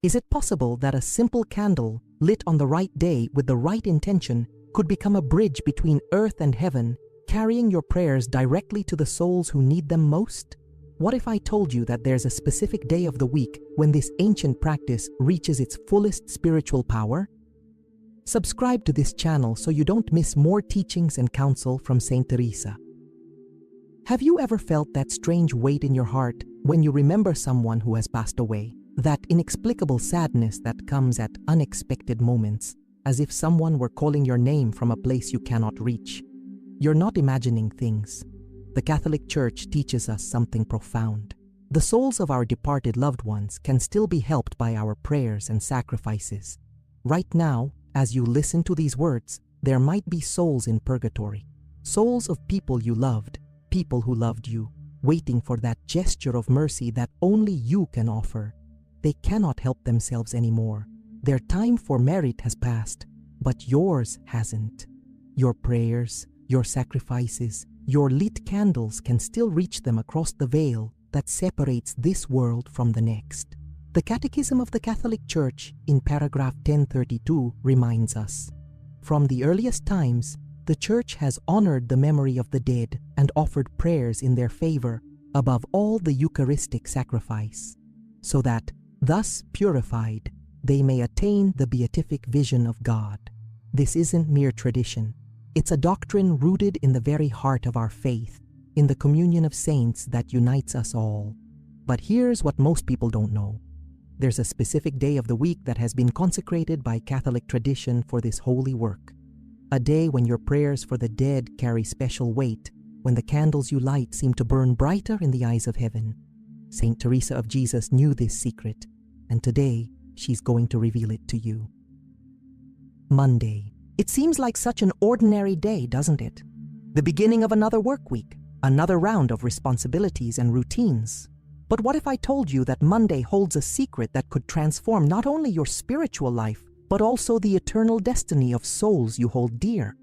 Is it possible that a simple candle, lit on the right day with the right intention, could become a bridge between earth and heaven, carrying your prayers directly to the souls who need them most? What if I told you that there's a specific day of the week when this ancient practice reaches its fullest spiritual power? Subscribe to this channel so you don't miss more teachings and counsel from Saint Teresa. Have you ever felt that strange weight in your heart when you remember someone who has passed away? That inexplicable sadness that comes at unexpected moments, as if someone were calling your name from a place you cannot reach. You're not imagining things. The Catholic Church teaches us something profound. The souls of our departed loved ones can still be helped by our prayers and sacrifices. Right now, as you listen to these words, there might be souls in purgatory, souls of people you loved, people who loved you, waiting for that gesture of mercy that only you can offer. They cannot help themselves anymore. Their time for merit has passed, but yours hasn't. Your prayers, your sacrifices, your lit candles can still reach them across the veil that separates this world from the next. The Catechism of the Catholic Church, in paragraph 1032, reminds us, from the earliest times, the Church has honored the memory of the dead and offered prayers in their favor above all the Eucharistic sacrifice, so that, thus purified, they may attain the beatific vision of God. This isn't mere tradition. It's a doctrine rooted in the very heart of our faith, in the communion of saints that unites us all. But here's what most people don't know. There's a specific day of the week that has been consecrated by Catholic tradition for this holy work. A day when your prayers for the dead carry special weight, when the candles you light seem to burn brighter in the eyes of heaven. Saint Teresa of Jesus knew this secret, and today she's going to reveal it to you. Monday. It seems like such an ordinary day, doesn't it? The beginning of another work week, another round of responsibilities and routines. But what if I told you that Monday holds a secret that could transform not only your spiritual life, but also the eternal destiny of souls you hold dear?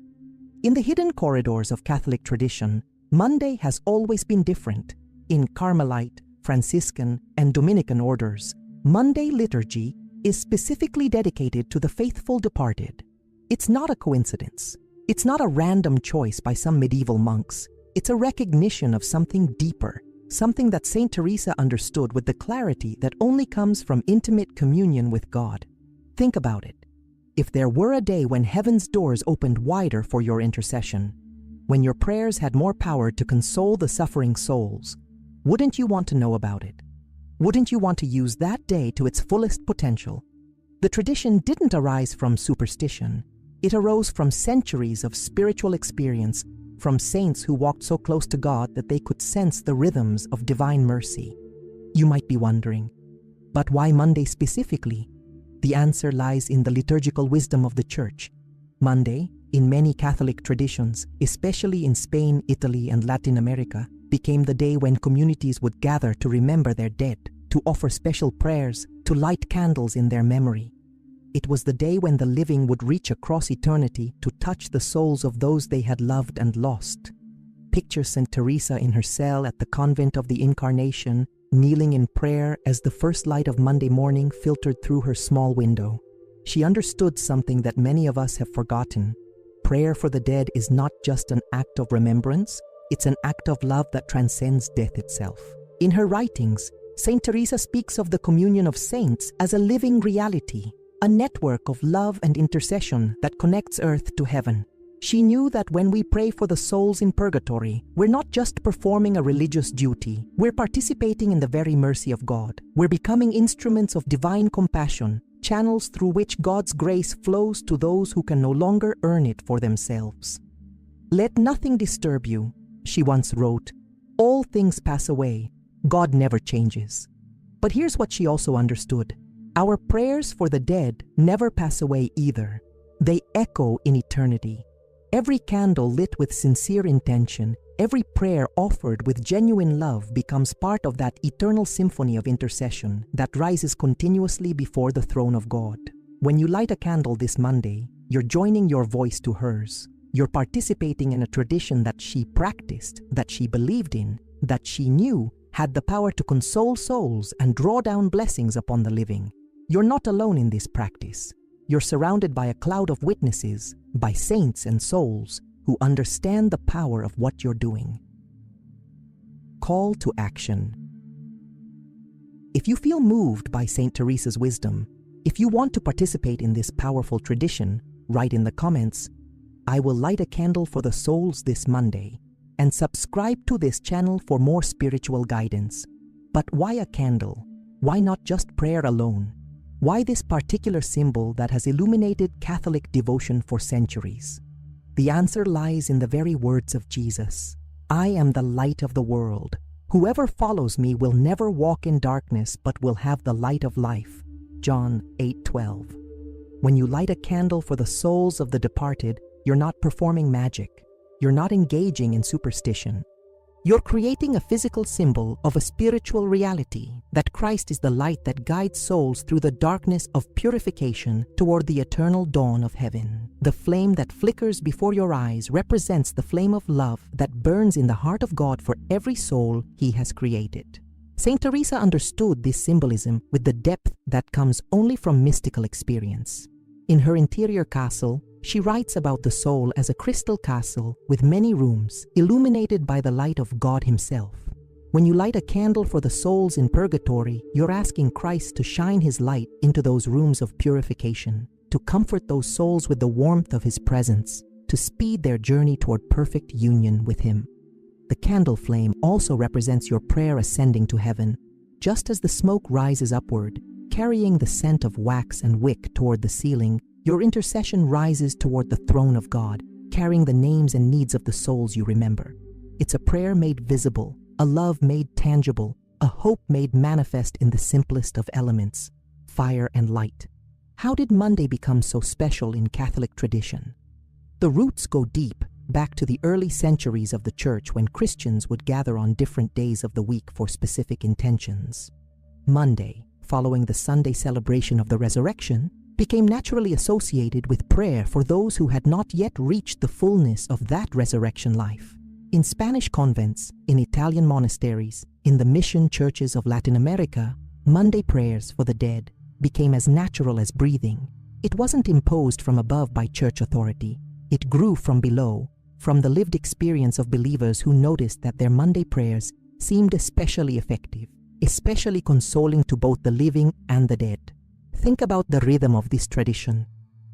In the hidden corridors of Catholic tradition, Monday has always been different. In Carmelite, Franciscan, and Dominican orders, Monday liturgy is specifically dedicated to the faithful departed. It's not a coincidence. It's not a random choice by some medieval monks. It's a recognition of something deeper, something that Saint Teresa understood with the clarity that only comes from intimate communion with God. Think about it. If there were a day when heaven's doors opened wider for your intercession, when your prayers had more power to console the suffering souls, wouldn't you want to know about it? Wouldn't you want to use that day to its fullest potential? The tradition didn't arise from superstition. It arose from centuries of spiritual experience, from saints who walked so close to God that they could sense the rhythms of divine mercy. You might be wondering, but why Monday specifically? The answer lies in the liturgical wisdom of the Church. Monday, in many Catholic traditions, especially in Spain, Italy, and Latin America, became the day when communities would gather to remember their dead, to offer special prayers, to light candles in their memory. It was the day when the living would reach across eternity to touch the souls of those they had loved and lost. Picture Saint Teresa in her cell at the Convent of the Incarnation, kneeling in prayer as the first light of Monday morning filtered through her small window. She understood something that many of us have forgotten. Prayer for the dead is not just an act of remembrance, it's an act of love that transcends death itself. In her writings, Saint Teresa speaks of the communion of saints as a living reality, a network of love and intercession that connects earth to heaven. She knew that when we pray for the souls in purgatory, we're not just performing a religious duty, we're participating in the very mercy of God. We're becoming instruments of divine compassion, channels through which God's grace flows to those who can no longer earn it for themselves. "Let nothing disturb you," she once wrote. "All things pass away. God never changes." But here's what she also understood. Our prayers for the dead never pass away either. They echo in eternity. Every candle lit with sincere intention, every prayer offered with genuine love becomes part of that eternal symphony of intercession that rises continuously before the throne of God. When you light a candle this Monday, you're joining your voice to hers. You're participating in a tradition that she practiced, that she believed in, that she knew had the power to console souls and draw down blessings upon the living. You're not alone in this practice. You're surrounded by a cloud of witnesses, by saints and souls who understand the power of what you're doing. Call to action. If you feel moved by St. Teresa's wisdom, if you want to participate in this powerful tradition, write in the comments, "I will light a candle for the souls this Monday," and subscribe to this channel for more spiritual guidance. But why a candle? Why not just prayer alone? Why this particular symbol that has illuminated Catholic devotion for centuries? The answer lies in the very words of Jesus. "I am the light of the world. Whoever follows me will never walk in darkness but will have the light of life." John 8:12. When you light a candle for the souls of the departed, you're not performing magic. You're not engaging in superstition. You're creating a physical symbol of a spiritual reality, that Christ is the light that guides souls through the darkness of purification toward the eternal dawn of heaven. The flame that flickers before your eyes represents the flame of love that burns in the heart of God for every soul He has created. Saint Teresa understood this symbolism with the depth that comes only from mystical experience. In her interior castle, she writes about the soul as a crystal castle with many rooms, illuminated by the light of God Himself. When you light a candle for the souls in purgatory, you're asking Christ to shine His light into those rooms of purification, to comfort those souls with the warmth of His presence, to speed their journey toward perfect union with Him. The candle flame also represents your prayer ascending to heaven. Just as the smoke rises upward, carrying the scent of wax and wick toward the ceiling, your intercession rises toward the throne of God, carrying the names and needs of the souls you remember. It's a prayer made visible, a love made tangible, a hope made manifest in the simplest of elements, fire and light. How did Monday become so special in Catholic tradition? The roots go deep, back to the early centuries of the Church when Christians would gather on different days of the week for specific intentions. Monday, following the Sunday celebration of the Resurrection, became naturally associated with prayer for those who had not yet reached the fullness of that resurrection life. In Spanish convents, in Italian monasteries, in the mission churches of Latin America, Monday prayers for the dead became as natural as breathing. It wasn't imposed from above by church authority. It grew from below, from the lived experience of believers who noticed that their Monday prayers seemed especially effective, especially consoling to both the living and the dead. Think about the rhythm of this tradition.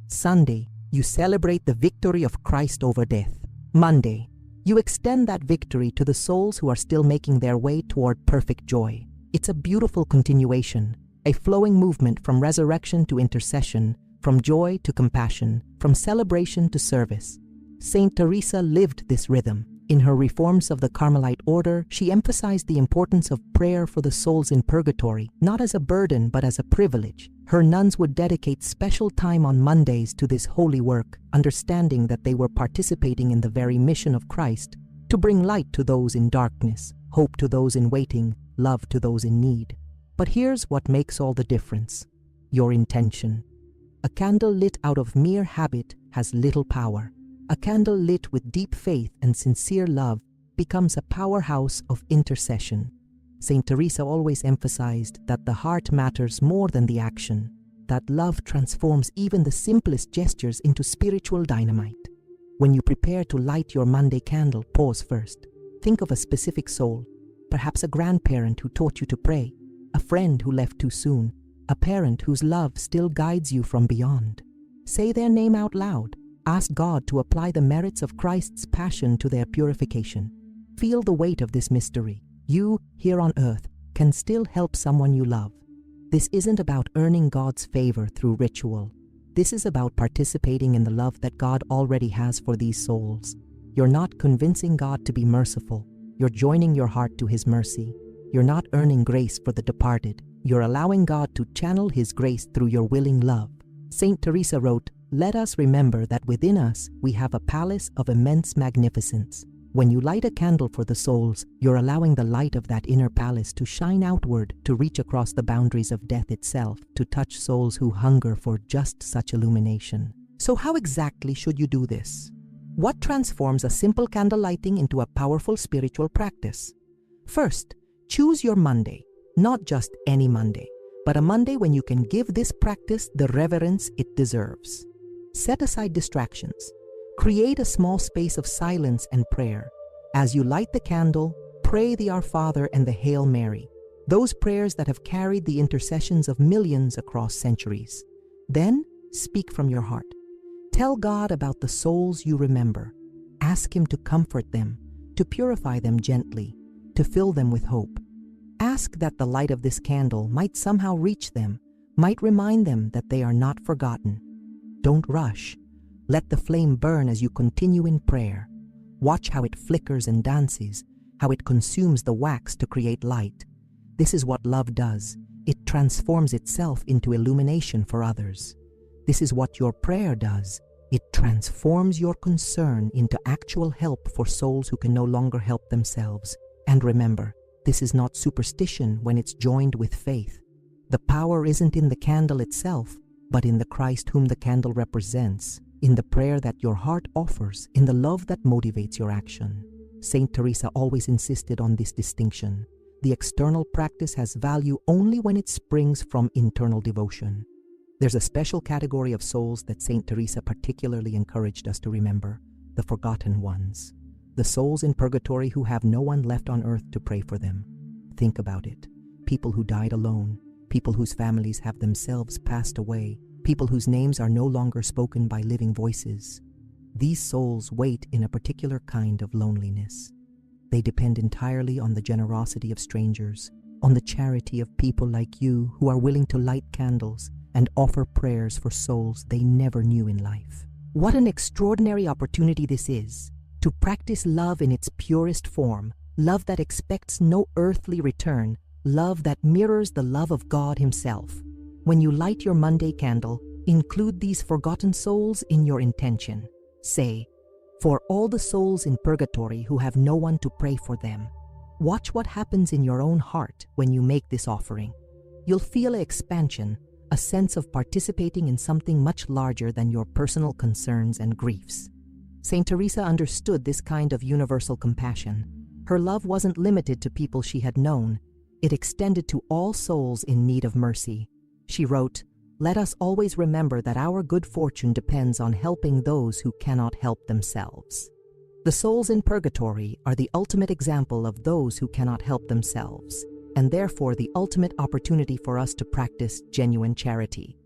Sunday, you celebrate the victory of Christ over death. Monday, you extend that victory to the souls who are still making their way toward perfect joy. It's a beautiful continuation, a flowing movement from resurrection to intercession, from joy to compassion, from celebration to service. Saint Teresa lived this rhythm. In her reforms of the Carmelite order, she emphasized the importance of prayer for the souls in purgatory, not as a burden but as a privilege. Her nuns would dedicate special time on Mondays to this holy work, understanding that they were participating in the very mission of Christ, to bring light to those in darkness, hope to those in waiting, love to those in need. But here's what makes all the difference: your intention. A candle lit out of mere habit has little power. A candle lit with deep faith and sincere love becomes a powerhouse of intercession. Saint Teresa always emphasized that the heart matters more than the action, that love transforms even the simplest gestures into spiritual dynamite. When you prepare to light your Monday candle, pause first. Think of a specific soul, perhaps a grandparent who taught you to pray, a friend who left too soon, a parent whose love still guides you from beyond. Say their name out loud. Ask God to apply the merits of Christ's passion to their purification. Feel the weight of this mystery. You, here on earth, can still help someone you love. This isn't about earning God's favor through ritual. This is about participating in the love that God already has for these souls. You're not convincing God to be merciful. You're joining your heart to His mercy. You're not earning grace for the departed. You're allowing God to channel His grace through your willing love. Saint Teresa wrote, "Let us remember that within us we have a palace of immense magnificence." When you light a candle for the souls, you're allowing the light of that inner palace to shine outward, to reach across the boundaries of death itself, to touch souls who hunger for just such illumination. So how exactly should you do this? What transforms a simple candle lighting into a powerful spiritual practice? First, choose your Monday, not just any Monday, but a Monday when you can give this practice the reverence it deserves. Set aside distractions. Create a small space of silence and prayer. As you light the candle, pray the Our Father and the Hail Mary, those prayers that have carried the intercessions of millions across centuries. Then, speak from your heart. Tell God about the souls you remember. Ask Him to comfort them, to purify them gently, to fill them with hope. Ask that the light of this candle might somehow reach them, might remind them that they are not forgotten. Don't rush. Let the flame burn as you continue in prayer. Watch how it flickers and dances, how it consumes the wax to create light. This is what love does. It transforms itself into illumination for others. This is what your prayer does. It transforms your concern into actual help for souls who can no longer help themselves. And remember, this is not superstition when it's joined with faith. The power isn't in the candle itself, but in the Christ whom the candle represents, in the prayer that your heart offers, in the love that motivates your action. Saint Teresa always insisted on this distinction. The external practice has value only when it springs from internal devotion. There's a special category of souls that Saint Teresa particularly encouraged us to remember, the forgotten ones. The souls in purgatory who have no one left on earth to pray for them. Think about it. People who died alone, people whose families have themselves passed away, people whose names are no longer spoken by living voices. These souls wait in a particular kind of loneliness. They depend entirely on the generosity of strangers, on the charity of people like you who are willing to light candles and offer prayers for souls they never knew in life. What an extraordinary opportunity this is, to practice love in its purest form, love that expects no earthly return, love that mirrors the love of God Himself. When you light your Monday candle, include these forgotten souls in your intention. Say, "For all the souls in purgatory who have no one to pray for them." Watch what happens in your own heart when you make this offering. You'll feel an expansion, a sense of participating in something much larger than your personal concerns and griefs. Saint Teresa understood this kind of universal compassion. Her love wasn't limited to people she had known. It extended to all souls in need of mercy. She wrote, "Let us always remember that our good fortune depends on helping those who cannot help themselves." The souls in purgatory are the ultimate example of those who cannot help themselves, and therefore the ultimate opportunity for us to practice genuine charity.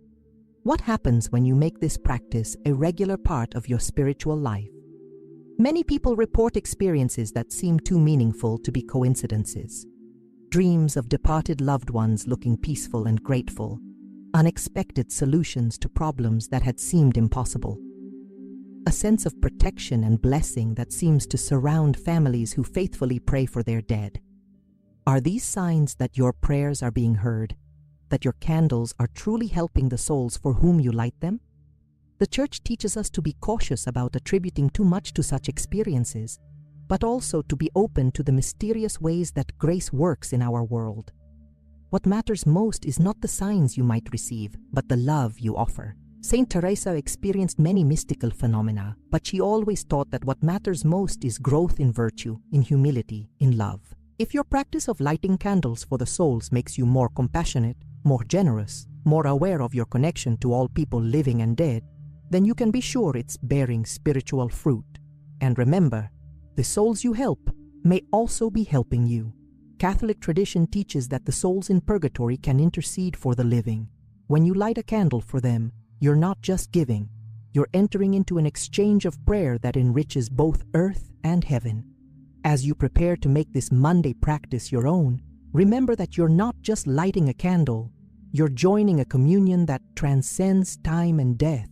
What happens when you make this practice a regular part of your spiritual life? Many people report experiences that seem too meaningful to be coincidences. Dreams of departed loved ones looking peaceful and grateful. Unexpected solutions to problems that had seemed impossible. A sense of protection and blessing that seems to surround families who faithfully pray for their dead. Are these signs that your prayers are being heard, that your candles are truly helping the souls for whom you light them? The Church teaches us to be cautious about attributing too much to such experiences, but also to be open to the mysterious ways that grace works in our world. What matters most is not the signs you might receive, but the love you offer. Saint Teresa experienced many mystical phenomena, but she always taught that what matters most is growth in virtue, in humility, in love. If your practice of lighting candles for the souls makes you more compassionate, more generous, more aware of your connection to all people living and dead, then you can be sure it's bearing spiritual fruit. And remember, the souls you help may also be helping you. Catholic tradition teaches that the souls in purgatory can intercede for the living. When you light a candle for them, you're not just giving, you're entering into an exchange of prayer that enriches both earth and heaven. As you prepare to make this Monday practice your own, remember that you're not just lighting a candle, you're joining a communion that transcends time and death.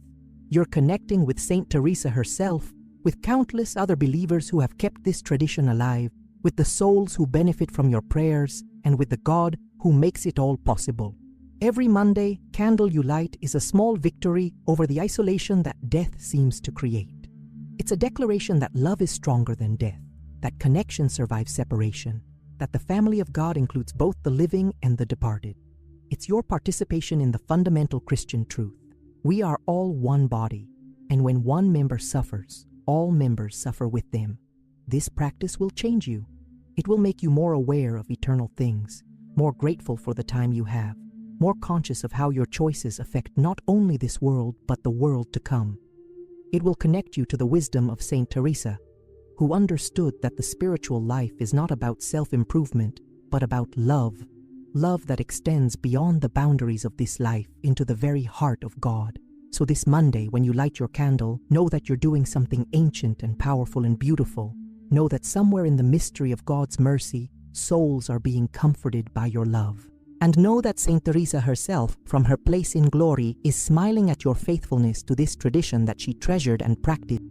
You're connecting with Saint Teresa herself, with countless other believers who have kept this tradition alive, with the souls who benefit from your prayers, and with the God who makes it all possible. Every Monday, candle you light is a small victory over the isolation that death seems to create. It's a declaration that love is stronger than death, that connection survives separation, that the family of God includes both the living and the departed. It's your participation in the fundamental Christian truth. We are all one body, and when one member suffers, all members suffer with them. This practice will change you. It will make you more aware of eternal things, more grateful for the time you have, more conscious of how your choices affect not only this world but the world to come. It will connect you to the wisdom of Saint Teresa, who understood that the spiritual life is not about self-improvement, but about love, love that extends beyond the boundaries of this life into the very heart of God. So this Monday, when you light your candle, know that you're doing something ancient and powerful and beautiful. Know that somewhere in the mystery of God's mercy, souls are being comforted by your love. And know that Saint Teresa herself, from her place in glory, is smiling at your faithfulness to this tradition that she treasured and practiced.